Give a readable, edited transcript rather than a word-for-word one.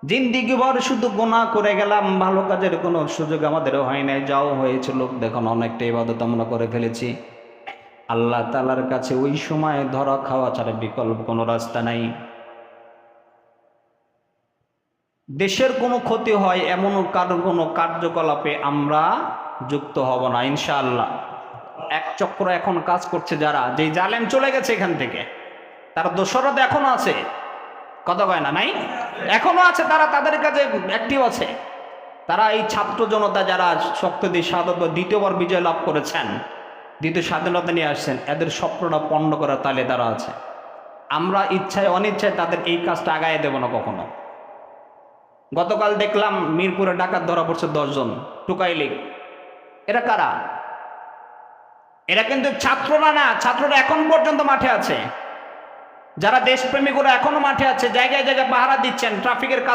জিন্দিগি ভর শুধু গুনাহ করে গেলাম, ভালো কাজের কোনো সুযোগ আমাদেরও হয় নাই। যাও হয়েছে লোক দেখুন, অনেকটা ইবাদত আমরা করে ফেলেছি। আল্লাহ তাআলার কাছে ওই সময় ধরা খাওয়া ছাড়া বিকল্প কোনো রাস্তা নাই। দেশের কোনো ক্ষতি হয় এমন কারো কোনো কার্যকলাপে আমরা যুক্ত হব না ইনশাআল্লাহ। এক চক্র এখন কাজ করছে, যারা যেই জালেম চলে গেছে এখান থেকে, তার দোসররা তো এখনো আছে, কথা কয় না নাই, এখনো আছে, তারা তাদের কাছে অ্যাক্টিভ আছে। তারা এই ছাত্র জনতা যারা শক্ত দিয়ে স্বাধীনতা দ্বিতীয়বার বিজয় লাভ করেছেন, দ্বিতীয় স্বাধীনতা নিয়ে আসছেন, এদের স্বপ্নটা পণ্ড করার তালে তারা আছে। আমরা ইচ্ছায় অনিচ্ছায় তাদের এই কাজটা আগায় দেব না কখনো। গতকাল দেখলাম মিরপুরে ডাকাত ধরা পড়ছে 10 জন, টুকাই লীগ। এরা কারা? এরা কিন্তু ছাত্ররা না, ছাত্ররা এখন পর্যন্ত মাঠে আছে। যারা দেশপ্রেমিক ওরা এখনো মাঠে আছে, জায়গায় জায়গায় পাহারা দিচ্ছেন, ট্রাফিকের কাজ